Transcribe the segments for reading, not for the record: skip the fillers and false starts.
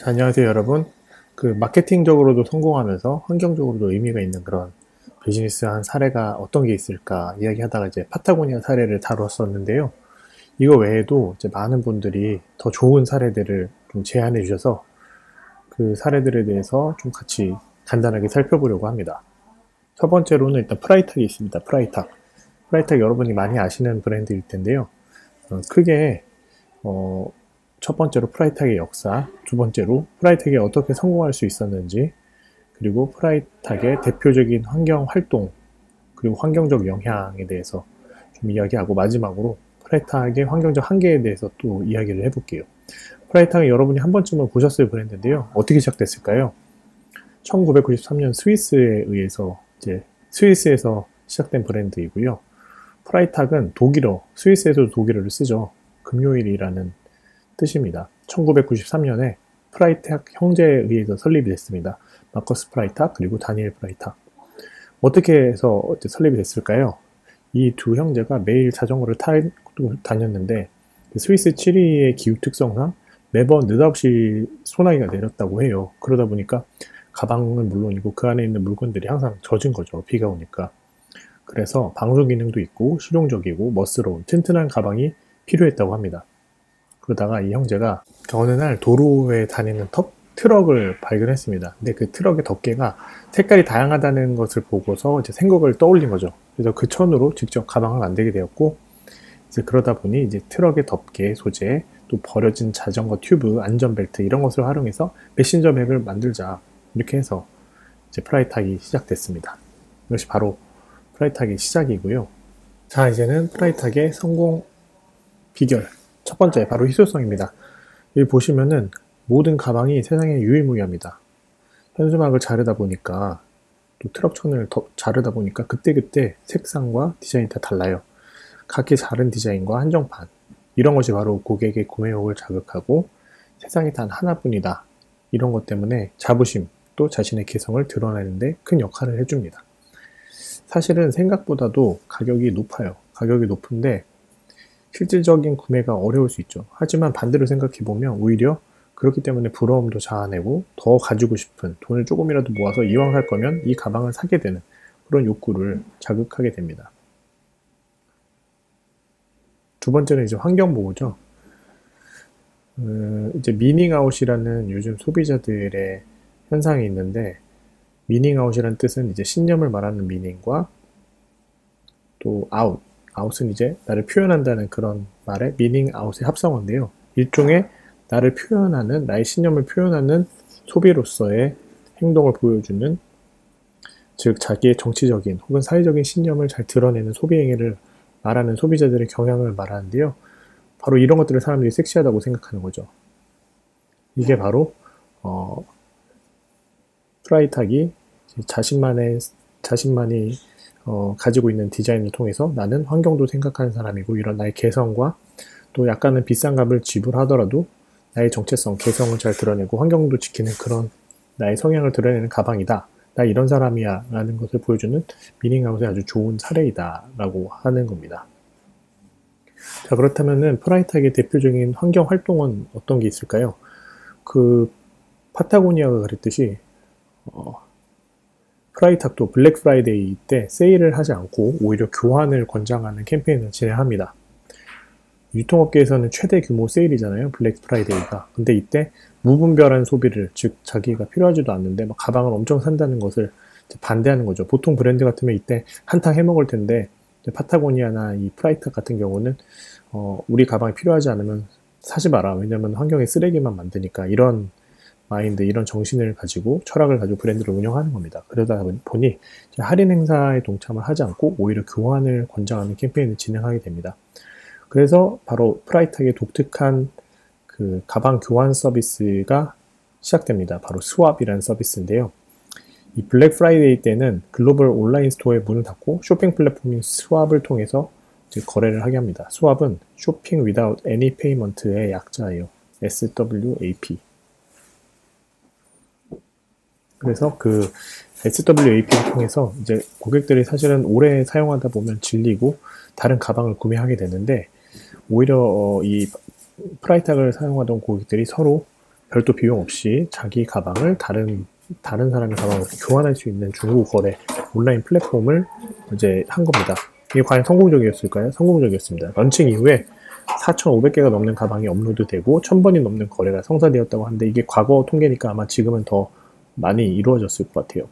안녕하세요, 여러분. 마케팅적으로도 성공하면서 환경적으로도 의미가 있는 그런 비즈니스 한 사례가 어떤 게 있을까 이야기하다가 이제 파타고니아 사례를 다뤘었는데요. 이거 외에도 이제 많은 분들이 더 좋은 사례들을 좀 제안해 주셔서 그 사례들에 대해서 좀 같이 간단하게 살펴보려고 합니다. 첫 번째로는 일단 프라이탁이 있습니다. 프라이탁. 프라이탁 여러분이 많이 아시는 브랜드일 텐데요. 크게 첫 번째로 프라이탁의 역사, 두 번째로 프라이탁이 어떻게 성공할 수 있었는지, 그리고 프라이탁의 대표적인 환경 활동, 그리고 환경적 영향에 대해서 좀 이야기하고, 마지막으로 프라이탁의 환경적 한계에 대해서 또 이야기를 해볼게요. 프라이탁은 여러분이 한 번쯤은 보셨을 브랜드인데요. 어떻게 시작됐을까요? 1993년 스위스에 의해서 스위스에서 시작된 브랜드이고요. 프라이탁은 독일어, 스위스에서도 독일어를 쓰죠. 금요일이라는 뜻입니다. 1993년에 프라이탁 형제에 의해서 설립이 됐습니다. 마커스 프라이탁 그리고 다니엘 프라이탁. 어떻게 해서 설립이 됐을까요? 이 두 형제가 매일 자전거를 타고 다녔는데 스위스 지리의 기후 특성상 매번 느닷없이 소나기가 내렸다고 해요. 그러다 보니까 가방은 물론이고 그 안에 있는 물건들이 항상 젖은 거죠. 비가 오니까. 그래서 방수 기능도 있고 실용적이고 멋스러운 튼튼한 가방이 필요했다고 합니다. 그러다가 이 형제가 어느 날 도로에 다니는 트럭을 발견했습니다. 근데 그 트럭의 덮개가 색깔이 다양하다는 것을 보고서 이제 생각을 떠올린 거죠. 그래서 그 천으로 직접 가방을 만들게 되었고, 이제 그러다 보니 이제 트럭의 덮개 소재, 또 버려진 자전거 튜브, 안전벨트 이런 것을 활용해서 메신저 백을 만들자. 이렇게 해서 이제 프라이탁이 시작됐습니다. 이것이 바로 프라이탁의 시작이고요. 자, 이제는 프라이탁의 성공 비결. 첫 번째, 바로 희소성입니다. 여기 보시면은 모든 가방이 세상에 유일무이합니다. 현수막을 자르다 보니까, 또 트럭천을 자르다 보니까 그때그때 색상과 디자인이 다 달라요. 각기 다른 디자인과 한정판. 이런 것이 바로 고객의 구매욕을 자극하고 세상에 단 하나뿐이다. 이런 것 때문에 자부심, 또 자신의 개성을 드러내는데 큰 역할을 해줍니다. 사실은 생각보다도 가격이 높아요. 가격이 높은데 실질적인 구매가 어려울 수 있죠. 하지만 반대로 생각해보면 오히려 그렇기 때문에 부러움도 자아내고 더 가지고 싶은, 돈을 조금이라도 모아서 이왕 살 거면 이 가방을 사게 되는 그런 욕구를 자극하게 됩니다. 두 번째는 이제 환경보호죠. 이제 미닝아웃이라는 요즘 소비자들의 현상이 있는데, 미닝아웃이라는 뜻은 이제 신념을 말하는 미닝과 또 아웃은 이제 나를 표현한다는 그런 말의 미닝 아웃의 합성어인데요. 일종의 나를 표현하는, 나의 신념을 표현하는 소비로서의 행동을 보여주는, 즉 자기의 정치적인 혹은 사회적인 신념을 잘 드러내는 소비 행위를 말하는 소비자들의 경향을 말하는데요. 바로 이런 것들을 사람들이 섹시하다고 생각하는 거죠. 이게 바로 프라이탁이 자신만이 가지고 있는 디자인을 통해서 나는 환경도 생각하는 사람이고 이런 나의 개성과 또 약간은 비싼 값을 지불하더라도 나의 정체성, 개성을 잘 드러내고 환경도 지키는 그런 나의 성향을 드러내는 가방이다. 나 이런 사람이야 라는 것을 보여주는 미닝아웃의 아주 좋은 사례이다 라고 하는 겁니다. 자, 그렇다면은 프라이탁의 대표적인 환경 활동은 어떤 게 있을까요? 파타고니아가 그랬듯이 프라이탁도 블랙 프라이데이 때 세일을 하지 않고 오히려 교환을 권장하는 캠페인을 진행합니다. 유통업계에서는 최대 규모 세일이잖아요, 블랙 프라이데이가. 근데 이때 무분별한 소비를, 즉 자기가 필요하지도 않는데 막 가방을 엄청 산다는 것을 반대하는 거죠. 보통 브랜드 같으면 이때 한탕 해먹을 텐데 파타고니아나 이 프라이탁 같은 경우는 우리 가방이 필요하지 않으면 사지 마라. 왜냐면 환경에 쓰레기만 만드니까. 이런 마인드, 이런 정신을 가지고 철학을 가지고 브랜드를 운영하는 겁니다. 그러다 보니 할인 행사에 동참을 하지 않고 오히려 교환을 권장하는 캠페인을 진행하게 됩니다. 그래서 바로 프라이탁의 독특한 그 가방 교환 서비스가 시작됩니다. 바로 스왑이라는 서비스인데요. 이 블랙 프라이데이 때는 글로벌 온라인 스토어의 문을 닫고 쇼핑 플랫폼인 스왑을 통해서 거래를 하게 합니다. 스왑은 쇼핑 without any payment의 약자예요. SWAP. 그래서 그 SWAP를 통해서 이제 고객들이 사실은 오래 사용하다 보면 질리고 다른 가방을 구매하게 되는데, 오히려 이 프라이탁을 사용하던 고객들이 서로 별도 비용 없이 자기 가방을 다른 사람의 가방으로 교환할 수 있는 중고 거래 온라인 플랫폼을 이제 한 겁니다. 이게 과연 성공적이었을까요? 성공적이었습니다. 런칭 이후에 4,500개가 넘는 가방이 업로드되고 1,000번이 넘는 거래가 성사되었다고 하는데, 이게 과거 통계니까 아마 지금은 더 많이 이루어졌을 것 같아요.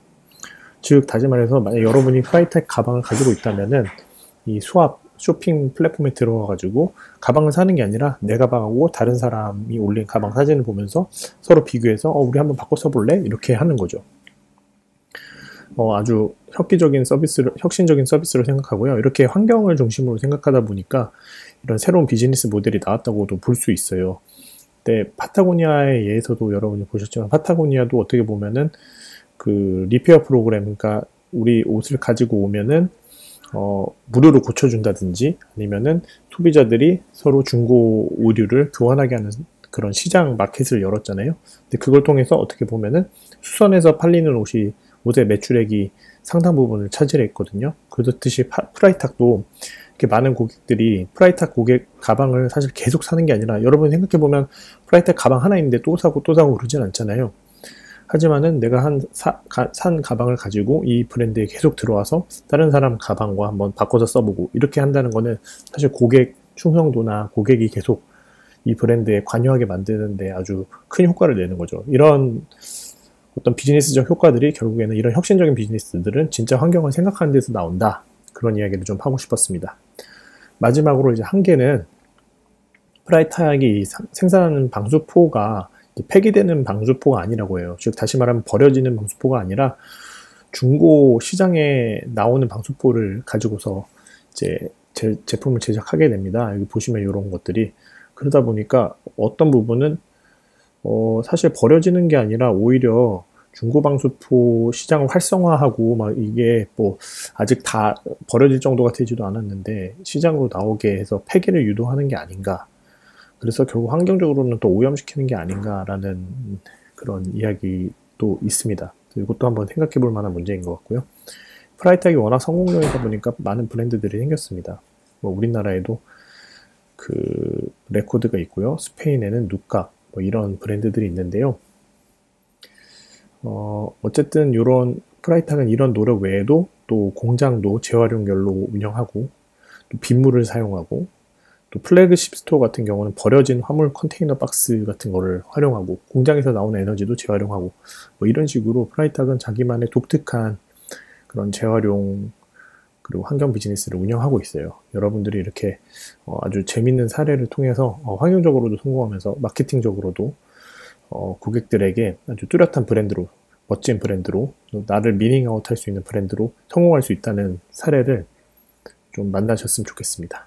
즉 다시 말해서, 만약 여러분이 프라이텍 가방을 가지고 있다면은 이 수압 쇼핑 플랫폼에 들어가 가지고 가방을 사는 게 아니라 내 가방하고 다른 사람이 올린 가방 사진을 보면서 서로 비교해서 우리 한번 바꿔 써볼래? 이렇게 하는 거죠. 아주 혁신적인 서비스로 생각하고요. 이렇게 환경을 중심으로 생각하다 보니까 이런 새로운 비즈니스 모델이 나왔다고도 볼 수 있어요. 근데 파타고니아의 예에서도 여러분이 보셨지만, 파타고니아도 어떻게 보면은 그 리페어 프로그램, 그러니까 우리 옷을 가지고 오면은 무료로 고쳐준다든지, 아니면은 소비자들이 서로 중고 의류를 교환하게 하는 그런 시장 마켓을 열었잖아요. 근데 그걸 통해서 어떻게 보면은 수선해서 팔리는 옷의 매출액이 상당 부분을 차지했거든요. 그렇듯이 프라이탁도 이렇게 많은 고객들이 프라이탁 고객 가방을 사실 계속 사는 게 아니라, 여러분이 생각해보면 프라이탁 가방 하나 있는데 또 사고 또 사고 그러진 않잖아요. 하지만은 내가 산 가방을 가지고 이 브랜드에 계속 들어와서 다른 사람 가방과 한번 바꿔서 써보고 이렇게 한다는 거는 사실 고객 충성도나 고객이 계속 이 브랜드에 관여하게 만드는데 아주 큰 효과를 내는 거죠. 이런 어떤 비즈니스적 효과들이 결국에는, 이런 혁신적인 비즈니스들은 진짜 환경을 생각하는 데서 나온다. 그런 이야기를 좀 하고 싶었습니다. 마지막으로 이제 한 개는, 프라이탁이 생산하는 방수포가 폐기되는 방수포가 아니라고 해요. 즉 다시 말하면 버려지는 방수포가 아니라 중고 시장에 나오는 방수포를 가지고서 이제 제품을 제작하게 됩니다. 여기 보시면 이런 것들이. 그러다 보니까 어떤 부분은 사실 버려지는 게 아니라 오히려 중고 방수포 시장을 활성화하고 막 이게 뭐 아직 다 버려질 정도가 되지도 않았는데 시장으로 나오게 해서 폐기를 유도하는 게 아닌가. 그래서 결국 환경적으로는 또 오염시키는 게 아닌가라는 그런 이야기도 있습니다. 이것도 한번 생각해 볼 만한 문제인 것 같고요. 프라이탁이 워낙 성공적이다 보니까 많은 브랜드들이 생겼습니다. 뭐 우리나라에도 그 레코드가 있고요. 스페인에는 누카, 뭐 이런 브랜드들이 있는데요. 어쨌든 이런 프라이탁은 이런 노력 외에도 또 공장도 재활용열로 운영하고, 또 빗물을 사용하고, 또 플래그십 스토어 같은 경우는 버려진 화물 컨테이너 박스 같은 거를 활용하고, 공장에서 나오는 에너지도 재활용하고, 뭐 이런 식으로 프라이탁은 자기만의 독특한 그런 재활용 그리고 환경 비즈니스를 운영하고 있어요. 여러분들이 이렇게 아주 재밌는 사례를 통해서 환경적으로도 성공하면서 마케팅적으로도 고객들에게 아주 뚜렷한 브랜드로, 멋진 브랜드로, 나를 미닝아웃 할 수 있는 브랜드로 성공할 수 있다는 사례를 좀 만나셨으면 좋겠습니다.